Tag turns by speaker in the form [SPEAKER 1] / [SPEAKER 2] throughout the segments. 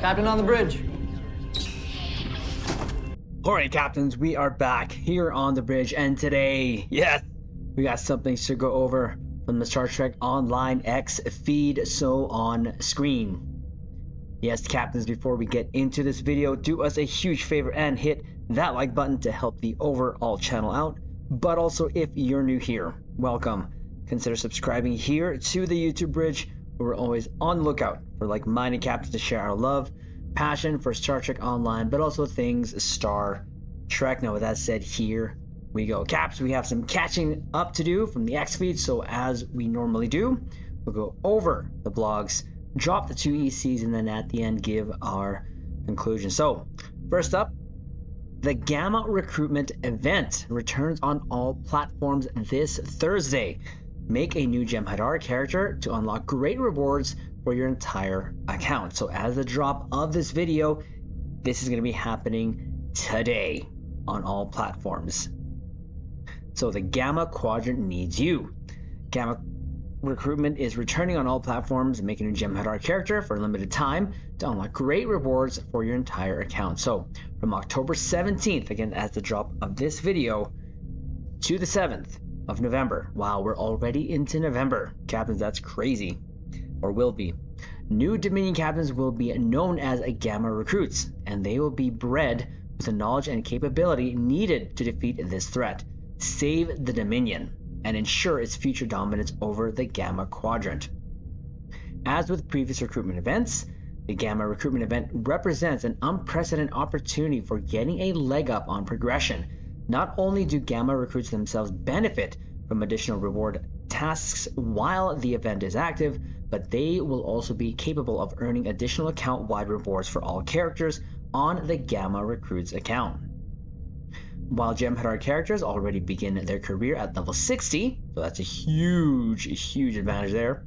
[SPEAKER 1] Captain on the bridge.
[SPEAKER 2] Alright, Captains, we are back here on the bridge, and today, yes, we got something to go over from the Star Trek Online X feed, so on screen. Yes, Captains, before we get into this video, do us a huge favor and hit that like button to help the overall channel out. But also, if you're new here, welcome. Consider subscribing here to the YouTube bridge. We're always on the lookout for like-minded captains to share our love, passion for Star Trek Online, but also things Star Trek. Now, with that said, here we go. Caps, we have some catching up to do from the X feed, so as we normally do, we'll go over the blogs, drop the 2 ECs, and then at the end give our conclusion. So, first up, the Gamma Recruitment event returns on all platforms this Thursday. Make a new Jem'Hadar character to unlock great rewards for your entire account. So as the drop of this video, this is going to be happening today on all platforms. So the Gamma Quadrant needs you. Gamma Recruitment is returning on all platforms, making a Jem'Hadar character for a limited time to unlock great rewards for your entire account. So from October 17th, again as the drop of this video, to the 7th of November. Wow, we're already into November. Captains, that's crazy. Or will be. New Dominion captains will be known as Gamma Recruits, and they will be bred with the knowledge and capability needed to defeat this threat, save the Dominion, and ensure its future dominance over the Gamma Quadrant. As with previous recruitment events, the Gamma Recruitment event represents an unprecedented opportunity for getting a leg up on progression. Not only do Gamma Recruits themselves benefit from additional reward tasks while the event is active, but they will also be capable of earning additional account-wide rewards for all characters on the Gamma Recruits account. While Jem'Hadar characters already begin their career at level 60, so that's a huge advantage there,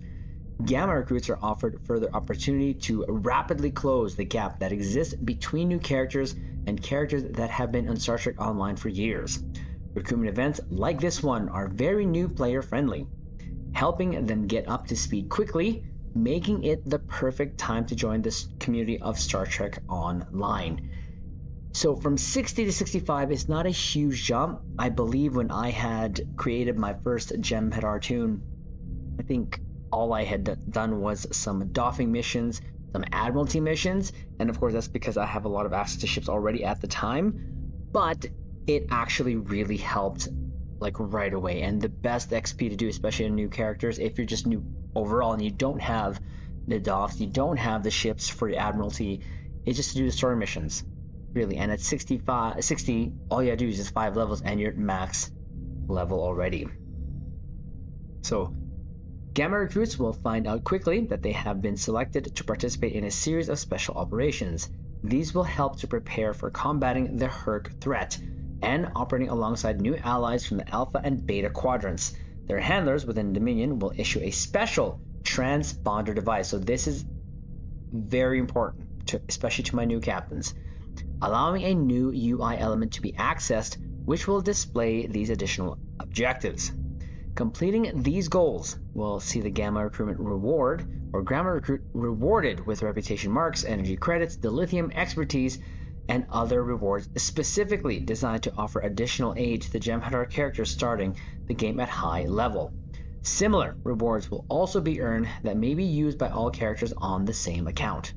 [SPEAKER 2] Gamma Recruits are offered further opportunity to rapidly close the gap that exists between new characters and characters that have been on Star Trek Online for years. Recruitment events like this one are very new player friendly, helping them get up to speed quickly, making it the perfect time to join this community of Star Trek Online. So from 60 to 65 is not a huge jump. I believe when I had created my first Jem'Hadar toon, I think all I had done was some doffing missions, some Admiralty missions, and of course that's because I have a lot of access to ships already at the time, but it actually really helped like right away. And the best XP to do, especially in new characters, if you're just new overall and you don't have the doffs, you don't have the ships for the Admiralty, is just to do the story missions, really. And at 60, all you gotta do is just 5 levels and you're at max level already. So Gamma Recruits will find out quickly that they have been selected to participate in a series of special operations. These will help to prepare for combating the Herc threat and operating alongside new allies from the Alpha and Beta quadrants. Their handlers within Dominion will issue a special transponder device. So this is very important, especially to my new captains, allowing a new UI element to be accessed, which will display these additional objectives. Completing these goals will see the Gamma Recruitment reward, or Gamma Recruit rewarded with reputation marks, energy credits, dilithium, expertise, and other rewards specifically designed to offer additional aid to the Jem'Hadar characters starting the game at high level. Similar rewards will also be earned that may be used by all characters on the same account.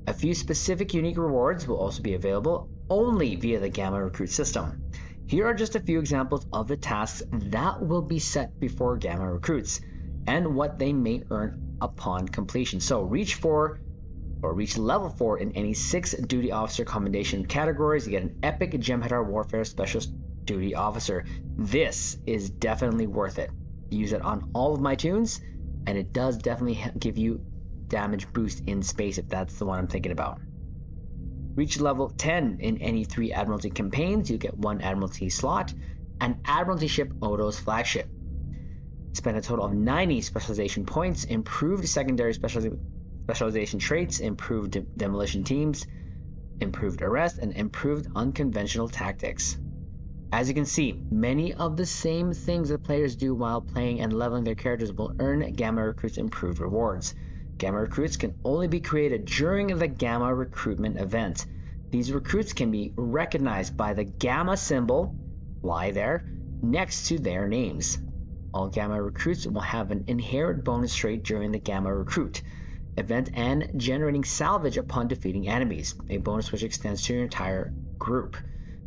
[SPEAKER 2] A few specific unique rewards will also be available only via the Gamma Recruit system. Here are just a few examples of the tasks that will be set before Gamma Recruits and what they may earn upon completion. So reach level 4 in any 6 duty officer commendation categories. You get an epic Jem'Hadar Warfare Specialist Duty Officer. This is definitely worth it. Use it on all of my toons, and it does definitely give you damage boost in space if that's the one I'm thinking about. Reach level 10 in any 3 Admiralty campaigns. You get 1 Admiralty slot, and Admiralty ship Odo's flagship. Spend a total of 90 specialization points, improved secondary specialization traits, improved demolition teams, improved arrest, and improved unconventional tactics. As you can see, many of the same things that players do while playing and leveling their characters will earn Gamma Recruits improved rewards. Gamma recruits can only be created during the Gamma recruitment event. These recruits can be recognized by the Gamma symbol, lie there, next to their names. All Gamma recruits will have an inherent bonus trait during the Gamma recruit event and generating salvage upon defeating enemies, a bonus which extends to your entire group.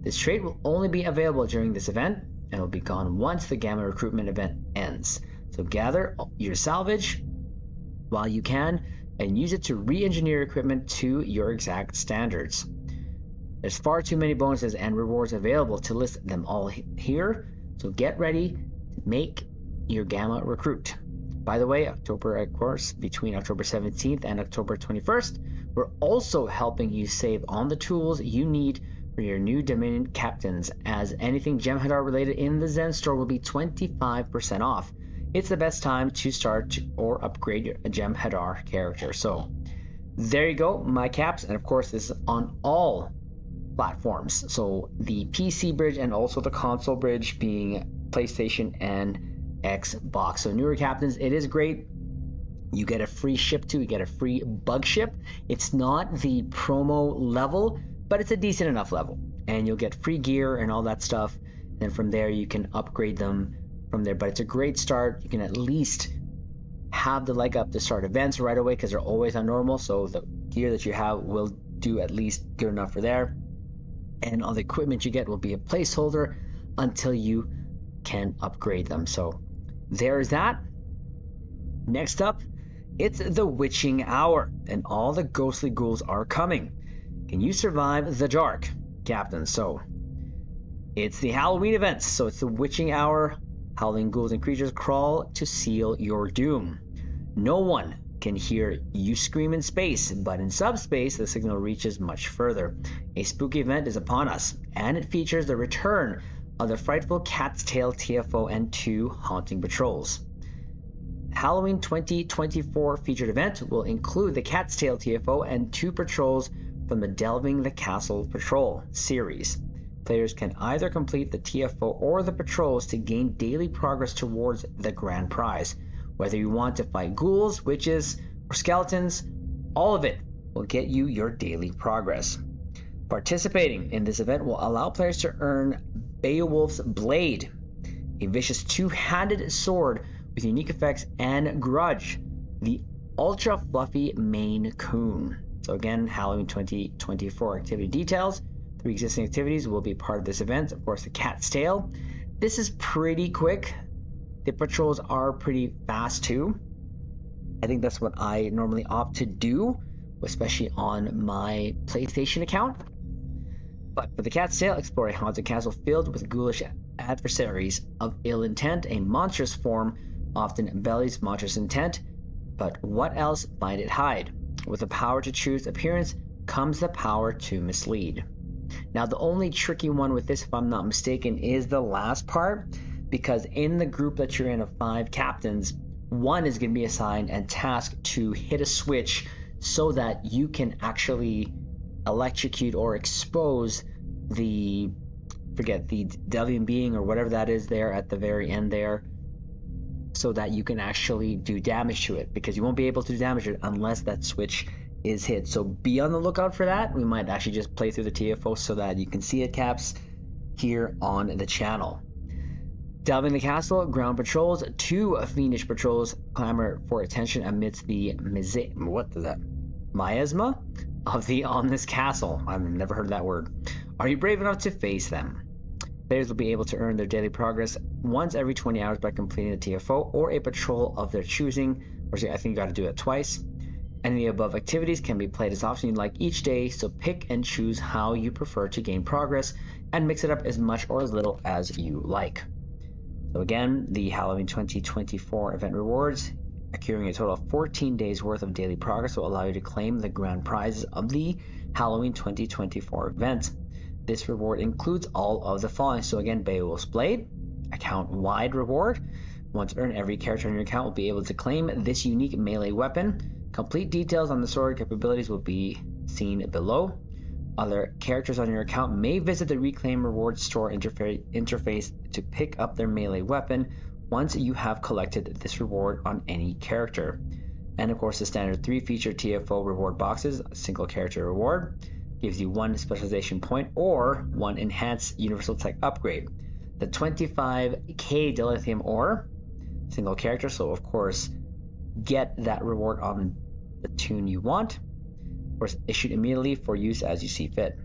[SPEAKER 2] This trait will only be available during this event and will be gone once the Gamma recruitment event ends. So gather your salvage while you can and use it to re-engineer equipment to your exact standards. There's far too many bonuses and rewards available to list them all here, so get ready to make your Gamma recruit. By the way, October, of course, between October 17th and October 21st, we're also helping you save on the tools you need for your new Dominion captains, as anything Jem'Hadar related in the Zen store will be 25% off. It's the best time to start or upgrade your Jem'Hadar character. So there you go, my caps, and of course this is on all platforms. So the PC bridge and also the console bridge being PlayStation and Xbox. So newer captains, it is great. You get a free ship too. You get a free bug ship. It's not the promo level, but it's a decent enough level, and you'll get free gear and all that stuff. And from there you can upgrade them from there. But it's a great start. You can at least have the leg up to start events right away because they're always on normal. So the gear that you have will do at least good enough for there. And all the equipment you get will be a placeholder until you can upgrade them. So there's that. Next up, it's the witching hour, and all the ghostly ghouls are coming. Can you survive the dark, Captain? So it's the Halloween events. So it's the witching hour. Howling ghouls and creatures crawl to seal your doom. No one can hear you scream in space, but in subspace the signal reaches much further. A spooky event is upon us, and it features the return of the frightful Cat's Tail TFO and 2 haunting patrols. Halloween 2024 featured event will include the Cat's Tail TFO and 2 patrols from the Delving the Castle Patrol series. Players can either complete the TFO or the patrols to gain daily progress towards the grand prize. Whether you want to fight ghouls, witches, or skeletons, all of it will get you your daily progress. Participating in this event will allow players to earn Beowulf's Blade, a vicious 2-handed sword with unique effects, and Grudge, the ultra fluffy Maine Coon. So again, Halloween 2024 activity details. 3 existing activities will be part of this event. Of course, the Cat's Tail. This is pretty quick. The patrols are pretty fast too. I think that's what I normally opt to do, especially on my PlayStation account. But for the Cat's Tail, explore a haunted castle filled with ghoulish adversaries of ill intent. A monstrous form often embellies monstrous intent, but what else might it hide? With the power to choose appearance comes the power to mislead. Now, the only tricky one with this, if I'm not mistaken, is the last part, because in the group that you're in of 5 captains, one is going to be assigned and tasked to hit a switch so that you can actually electrocute or expose the Deviant being or whatever that is there at the very end there, so that you can actually do damage to it, because you won't be able to do damage to it unless that switch is hit. So be on the lookout for that. We might actually just play through the TFO so that you can see it, caps, here on the channel. Delving the Castle, ground patrols. 2 fiendish patrols clamor for attention amidst the miasma of the ominous castle. I've never heard that word. Are you brave enough to face them? Players will be able to earn their daily progress once every 20 hours by completing a TFO or a patrol of their choosing. Or I think you got to do it twice. Any of the above activities can be played as often as you like each day, so pick and choose how you prefer to gain progress and mix it up as much or as little as you like. So again, the Halloween 2024 event rewards, accruing a total of 14 days worth of daily progress, will allow you to claim the grand prizes of the Halloween 2024 event. This reward includes all of the following. So again, Beowulf's Blade, account-wide reward. Once earned, every character on your account will be able to claim this unique melee weapon. Complete details on the sword capabilities will be seen below. Other characters on your account may visit the Reclaim Rewards store interface to pick up their melee weapon once you have collected this reward on any character. And of course, the standard 3 feature TFO reward boxes, a single character reward, gives you 1 specialization point or 1 enhanced universal tech upgrade. The 25k dilithium ore, single character, so of course, get that reward on the tune you want. Of course, issued immediately for use as you see fit.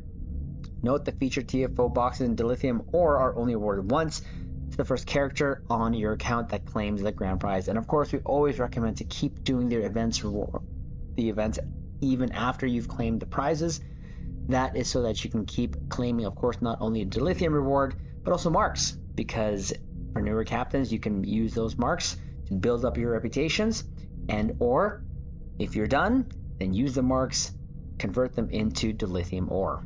[SPEAKER 2] Note the featured TFO boxes and dilithium ore are only awarded once to the first character on your account that claims the grand prize. And of course, we always recommend to keep doing the events even after you've claimed the prizes. That is so that you can keep claiming, of course, not only a dilithium reward, but also marks, because for newer captains, you can use those marks to build up your reputations, and or if you're done, then use the marks, convert them into dilithium ore.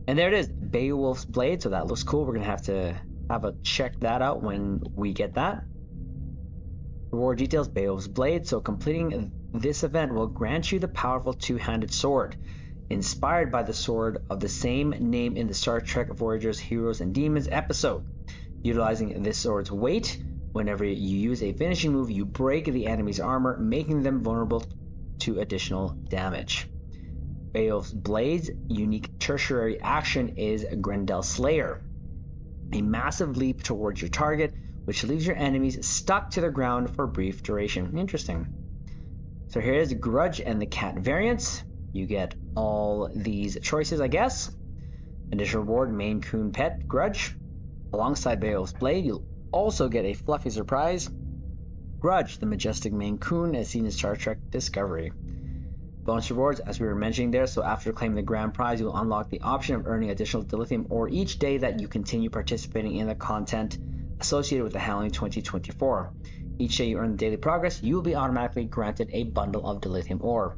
[SPEAKER 2] And there it is, Beowulf's Blade. So that looks cool. We're gonna have a check that out when we get that. Reward details, Beowulf's Blade. So completing this event will grant you the powerful two-handed sword, inspired by the sword of the same name in the Star Trek Voyager's Heroes and Demons episode. Utilizing this sword's weight, whenever you use a finishing move, you break the enemy's armor, making them vulnerable to additional damage. Beowulf's Blade's unique tertiary action is Grendel Slayer, a massive leap towards your target, which leaves your enemies stuck to the ground for a brief duration. Interesting. So here is Grudge and the Cat variants. You get all these choices, I guess. Additional reward, Maine Coon Pet Grudge. Alongside Beowulf's Blade, you'll also get a fluffy surprise, Grudge, the majestic Maine Coon, as seen in Star Trek Discovery. Bonus rewards, as we were mentioning there, so after claiming the grand prize, you'll unlock the option of earning additional dilithium ore each day that you continue participating in the content associated with the Halloween 2024. Each day you earn the daily progress, you will be automatically granted a bundle of dilithium ore.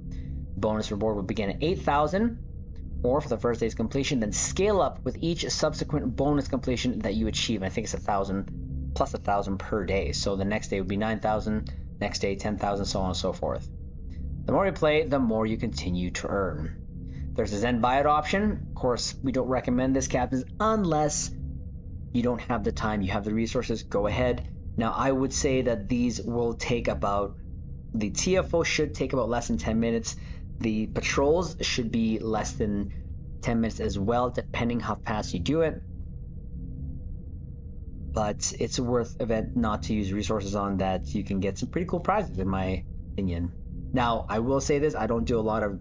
[SPEAKER 2] Bonus reward will begin at 8,000 ore for the first day's completion, then scale up with each subsequent bonus completion that you achieve. I think it's 1,000 plus 1,000 per day. So the next day would be 9,000, next day 10,000, so on and so forth. The more you play, the more you continue to earn. There's a Zen buyout option. Of course, we don't recommend this, captains, unless you don't have the time, you have the resources, go ahead. Now, I would say that these will take about, the TFO should take about less than 10 minutes. The patrols should be less than 10 minutes as well, depending how fast you do it. But it's a worth event not to use resources on that. You can get some pretty cool prizes, in my opinion. Now, I will say this, I don't do a lot of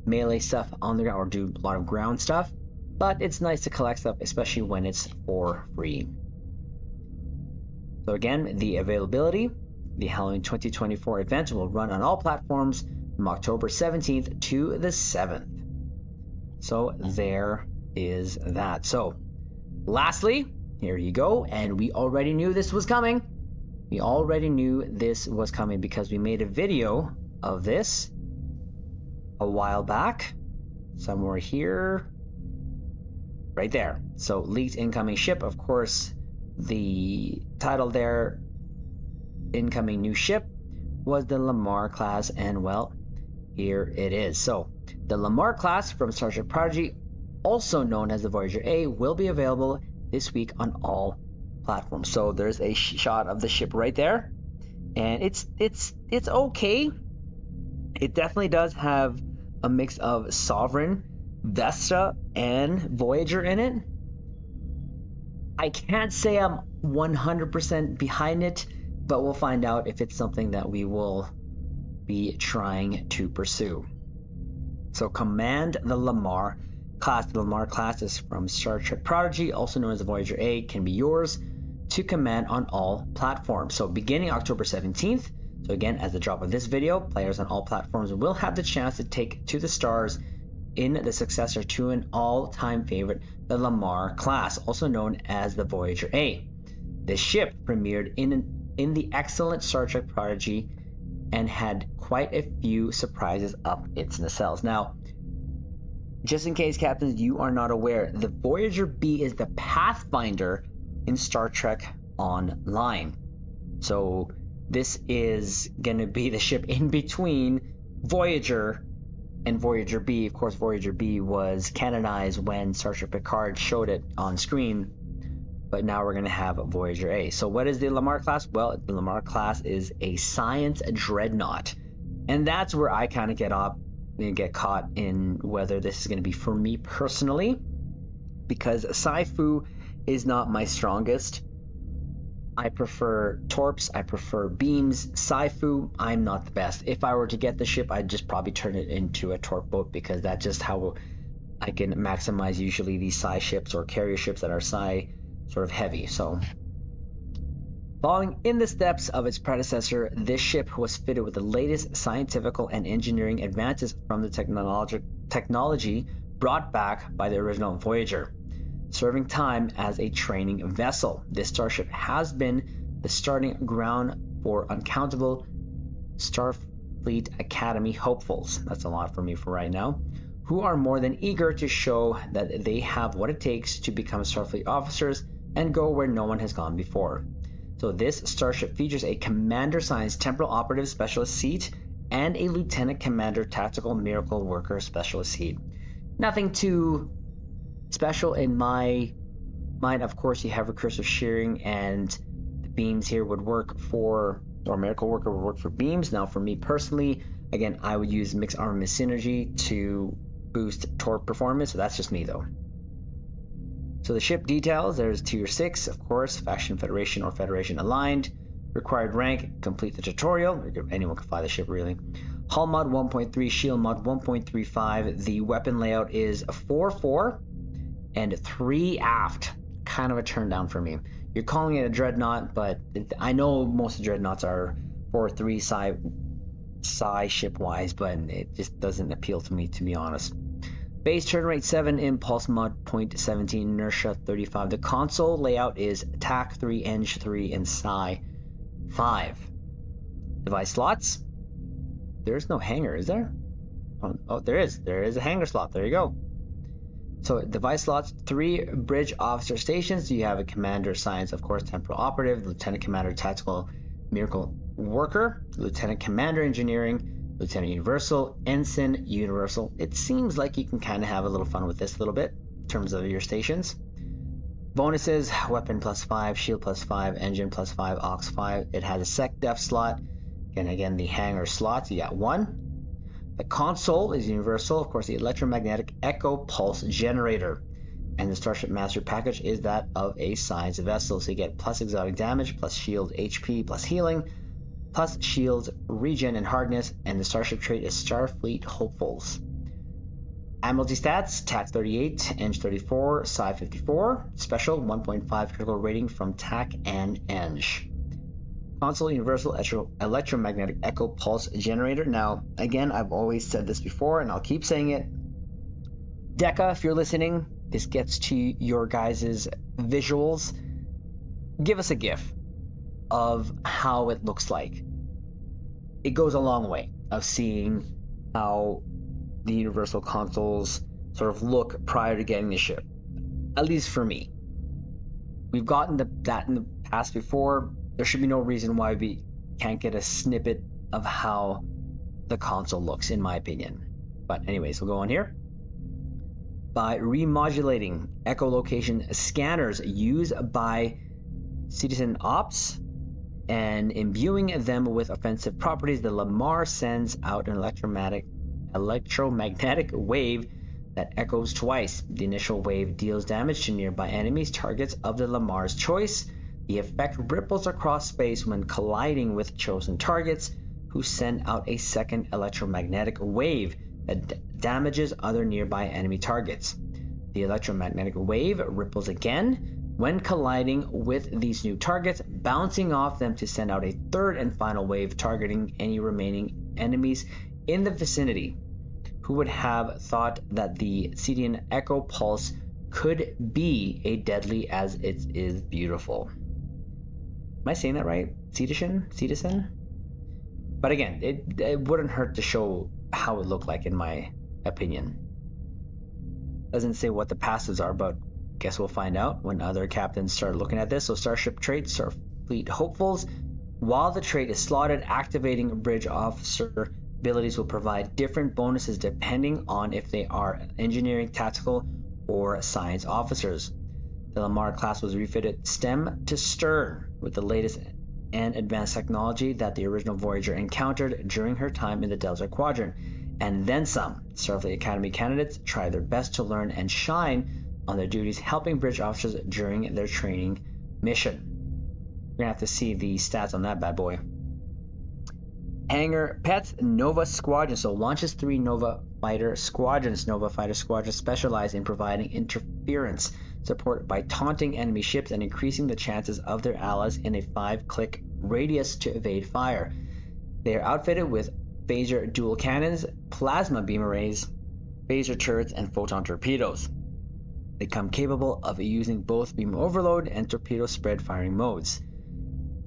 [SPEAKER 2] melee stuff on the ground or do a lot of ground stuff, but it's nice to collect stuff, especially when it's for free. So again, the availability, the Halloween 2024 event will run on all platforms from October 17th to the 7th. So there is that. So lastly, here you go, and we already knew this was coming. We already knew this was coming because we made a video of this a while back, somewhere here, right there. So leaked incoming ship, of course, the title there, incoming new ship, was the Lamarr class, and well, here it is. So the Lamarr class from Star Trek Prodigy, also known as the Voyager A, will be available this week on all platforms. So there's a shot of the ship right there, and it's okay. It definitely does have a mix of Sovereign, Vesta, and Voyager in it. I can't say I'm 100% behind it, but we'll find out if it's something that we will be trying to pursue. So command the Lamarr class. The Lamarr class is from Star Trek Prodigy, also known as the Voyager A, can be yours to command on all platforms. So beginning October 17th, so again, as the drop of this video, players on all platforms will have the chance to take to the stars in the successor to an all-time favorite, the Lamarr class, also known as the Voyager A. This ship premiered in the excellent Star Trek Prodigy and had quite a few surprises up its nacelles. Now, just in case, captains, you are not aware, the Voyager B is the Pathfinder in Star Trek Online. So this is going to be the ship in between Voyager and Voyager B. Of course, Voyager B was canonized when Star Trek Picard showed it on screen, but now we're going to have Voyager A. So what is the Lamarr class? Well, the Lamarr class is a science dreadnought. And that's where I kind of get caught in whether this is going to be for me personally, because Sci-Fu is not my strongest. I prefer torps, I prefer beams. Sci-Fu, I'm not the best. If I were to get the ship, I'd just probably turn it into a torp boat, because that's just how I can maximize usually these Psi ships or carrier ships that are Psi sort of heavy. So following in the steps of its predecessor, this ship was fitted with the latest scientific and engineering advances from the technology brought back by the original Voyager, serving time as a training vessel. This starship has been the starting ground for uncountable Starfleet Academy hopefuls, that's a lot for me for right now, who are more than eager to show that they have what it takes to become Starfleet officers and go where no one has gone before. So this starship features a Commander Science Temporal Operative Specialist seat and a Lieutenant Commander Tactical Miracle Worker Specialist seat. Nothing too special in my mind. Of course, you have recursive shearing, and the beams here would work for, or Miracle Worker would work for beams. Now, for me personally, again, I would use Mixed Armament Synergy to boost torp performance. So that's just me, though. So the ship details, there's Tier 6, of course, Faction Federation or Federation aligned. Required rank, complete the tutorial. Anyone can fly the ship, really. Hull mod 1.3, shield mod 1.35. The weapon layout is 4-4 and 3 aft. Kind of a turn down for me. You're calling it a dreadnought, but I know most of the dreadnoughts are 4-3 psi ship wise, but it just doesn't appeal to me, to be honest. Base turn rate 7, impulse mod 0.17, inertia 35. The console layout is TAC 3, Eng 3, and Psi 5. Device slots. There's no hangar, is there? Oh, there is. There is a hangar slot. There you go. So device slots, 3 bridge officer stations. You have a Commander Science, of course, Temporal Operative, Lieutenant Commander Tactical Miracle Worker, Lieutenant Commander Engineering, Lieutenant Universal, Ensign Universal. It seems like you can kind of have a little fun with this a little bit in terms of your stations. Bonuses, weapon +5, shield +5, engine +5, aux 5. It has a sec def slot. And again, the hangar slots, you got 1. The console is universal, of course, the electromagnetic echo pulse generator. And the Starship Master package is that of a science vessel. So you get plus exotic damage, plus shield HP, plus healing, plus shields, regen, and hardness, and the starship trait is Starfleet Hopefuls. Admiralty stats, TAC 38, Eng 34, Psi 54, special 1.5 critical rating from TAC and Eng. Console universal electromagnetic echo pulse generator. Now, again, I've always said this before, and I'll keep saying it. Deca, if you're listening, this gets to your guys' visuals. Give us a GIF of how it looks like. It goes a long way of seeing how the universal consoles sort of look prior to getting the ship, at least for me. We've gotten that in the past before. There should be no reason why we can't get a snippet of how the console looks, in my opinion. But anyways, we'll go on here. By remodulating echolocation scanners used by citizen ops and imbuing them with offensive properties, the Lamarr sends out an electromagnetic wave that echoes twice. The initial wave deals damage to nearby enemies, targets of the Lamarr's choice. The effect ripples across space when colliding with chosen targets, who send out a second electromagnetic wave that damages other nearby enemy targets. The electromagnetic wave ripples again when colliding with these new targets, bouncing off them to send out a third and final wave targeting any remaining enemies in the vicinity. Who would have thought that the Cetian Echo Pulse could be as deadly as it is beautiful? Am I saying that right? Cetizen? But again, it wouldn't hurt to show how it looked like, in my opinion. Doesn't say what the passives are, but guess we'll find out when other captains start looking at this. So starship traits, Starfleet Hopefuls. While the trait is slotted, activating bridge officer abilities will provide different bonuses depending on if they are engineering, tactical, or science officers. The Lamarr class was refitted stem to stern with the latest and advanced technology that the original Voyager encountered during her time in the Delta Quadrant, and then some. Starfleet Academy candidates try their best to learn and shine on their duties, helping bridge officers during their training mission. We're gonna have to see the stats on that bad boy. Hangar Pets Nova Squadron. So launches 3 Nova Fighter Squadrons. Nova Fighter Squadrons specialize in providing interference support by taunting enemy ships and increasing the chances of their allies in a 5-click radius to evade fire. They are outfitted with phaser dual cannons, plasma beam arrays, phaser turrets, and photon torpedoes. They come capable of using both beam overload and torpedo spread firing modes.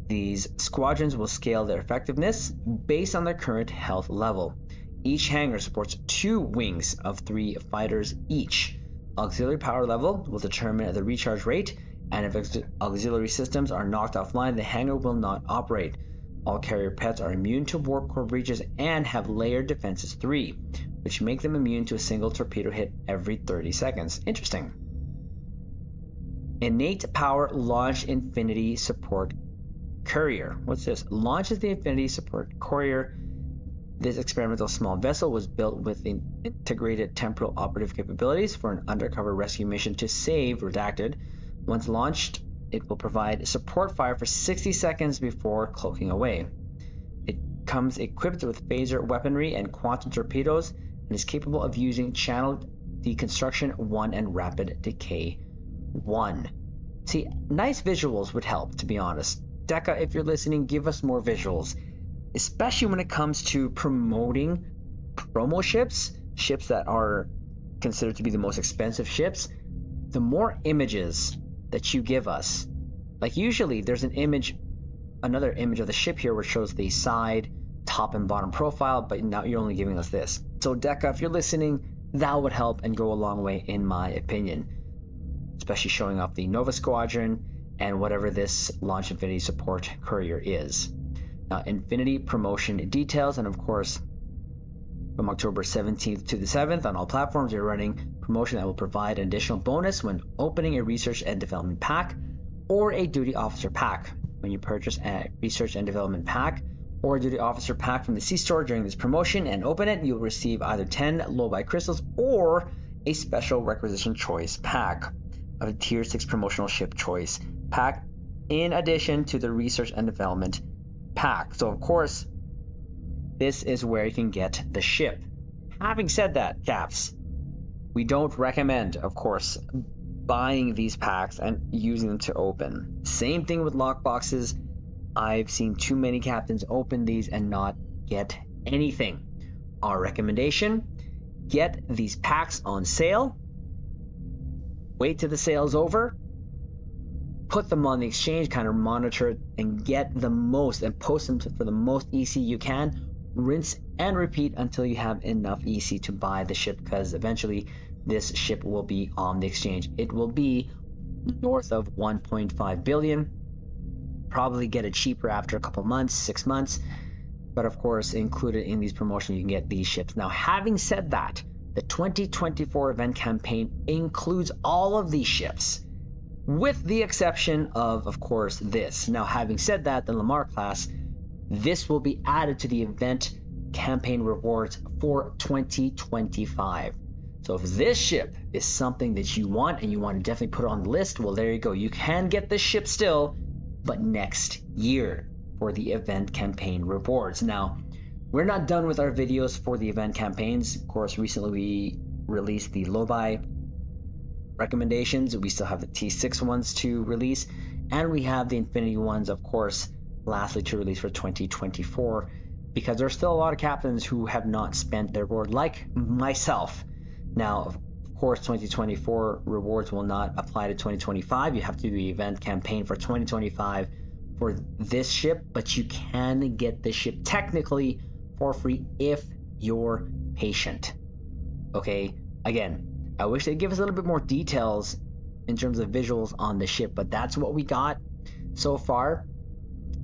[SPEAKER 2] These squadrons will scale their effectiveness based on their current health level. Each hangar supports 2 wings of 3 fighters each. Auxiliary power level will determine the recharge rate, and if auxiliary systems are knocked offline, the hangar will not operate. All carrier pets are immune to warp core breaches and have layered defenses 3, which make them immune to a single torpedo hit every 30 seconds. Interesting. Innate Power Launch Infinity Support Courier. What's this? Launches the Infinity Support Courier. This experimental small vessel was built with integrated temporal operative capabilities for an undercover rescue mission to save Redacted. Once launched, it will provide support fire for 60 seconds before cloaking away. It comes equipped with phaser weaponry and quantum torpedoes and is capable of using channeled deconstruction 1 and rapid decay 1. See, nice visuals would help, to be honest. Deca, if you're listening, give us more visuals, especially when it comes to promoting promo ships that are considered to be the most expensive ships. The more images that you give us, like usually there's another image of the ship here which shows the side, top, and bottom profile, but now you're only giving us this. So Deca, if you're listening, that would help and go a long way in my opinion, especially showing off the Nova Squadron and whatever this Launch Infinity Support Courier is. Now, Infinity promotion details, and of course, from October 17th to the 7th on all platforms, you're running promotion that will provide an additional bonus when opening a research and development pack or a duty officer pack. When you purchase a research and development pack or a duty officer pack from the C-Store during this promotion and open it, you'll receive either 10 low-buy crystals or a special requisition choice pack of a Tier 6 promotional ship choice pack in addition to the research and development pack. So of course, this is where you can get the ship. Having said that, Caps, we don't recommend, of course, buying these packs and using them to open. Same thing with lockboxes. I've seen too many captains open these and not get anything. Our recommendation, get these packs on sale, wait till the sale's over, put them on the exchange, kind of monitor it, and get the most, and post them for the most EC you can. Rinse and repeat until you have enough EC to buy the ship, because eventually this ship will be on the exchange. It will be north of 1.5 billion. Probably get it cheaper after a couple months, 6 months. But of course, included in these promotions, you can get these ships. Now, having said that, the 2024 event campaign includes all of these ships, with the exception of course, this. Now, having said that, the Lamarr class, this will be added to the event campaign rewards for 2025. So if this ship is something that you want and you want to definitely put it on the list, well, there you go. You can get this ship still, but next year for the event campaign rewards. Now, we're not done with our videos for the event campaigns. Of course, recently we released the low-buy recommendations. We still have the T6 ones to release, and we have the Infinity ones, of course, lastly to release for 2024, because there's still a lot of captains who have not spent their reward, like myself. Now, of course, 2024 rewards will not apply to 2025. You have to do the event campaign for 2025 for this ship, but you can get this ship technically for free if you're patient. Okay, again, I wish they'd give us a little bit more details in terms of visuals on the ship, but that's what we got so far.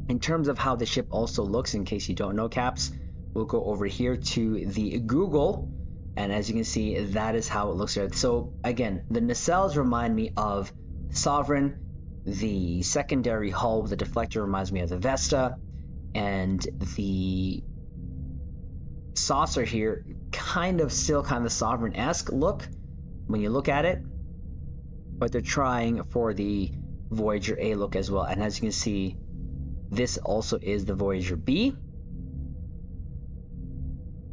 [SPEAKER 2] In terms of how the ship also looks, in case you don't know, Caps, we'll go over here to the Google, and as you can see, that is how it looks here. So again, the nacelles remind me of Sovereign, The secondary hull with the deflector reminds me of the Vesta, and the saucer here kind of still kind of Sovereign-esque look when you look at it, but they're trying for the Voyager A look as well. And as you can see, this also is the Voyager B,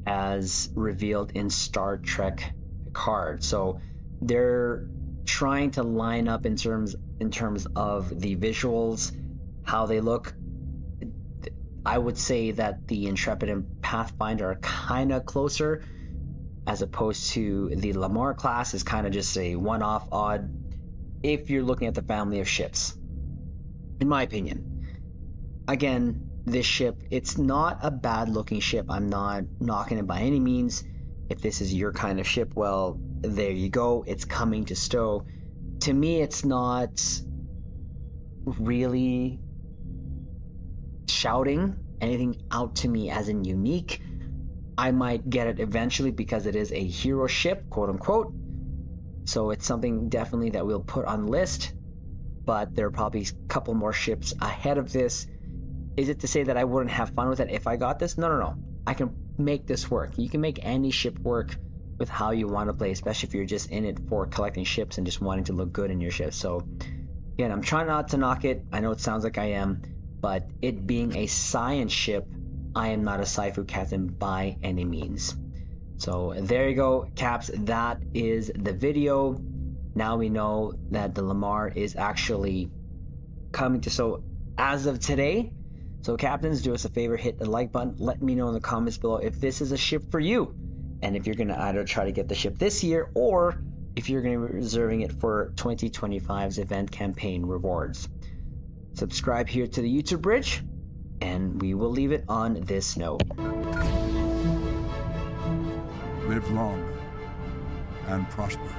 [SPEAKER 2] as revealed in Star Trek Picard. So they're trying to line up in terms of the visuals, how they look. I would say that the Intrepid and Pathfinder are kind of closer, as opposed to the Lamarr class is kind of just a one-off odd if you're looking at the family of ships, in my opinion. Again, this ship, it's not a bad looking ship. I'm not knocking it by any means. If this is your kind of ship, well, there you go. It's coming to stow. To me, it's not really shouting anything out to me as in unique. I might get it eventually because it is a hero ship, quote unquote. So it's something definitely that we'll put on the list, but there are probably a couple more ships ahead of this. Is it to say that I wouldn't have fun with it if I got this? No. I can make this work. You can make any ship work with how you want to play, especially if you're just in it for collecting ships and just wanting to look good in your ship. So again, I'm trying not to knock it. I know it sounds like I am, but it being a science ship, I am not a sci-fi captain by any means. So there you go, Caps. That is the video. Now we know that the Lamarr is actually coming to so as of today. So captains, do us a favor, hit the like button. Let me know in the comments below if this is a ship for you, and if you're going to either try to get the ship this year, or if you're going to be reserving it for 2025's event campaign rewards. Subscribe here to the YouTube Bridge, and we will leave it on this note.
[SPEAKER 1] Live long and prosper.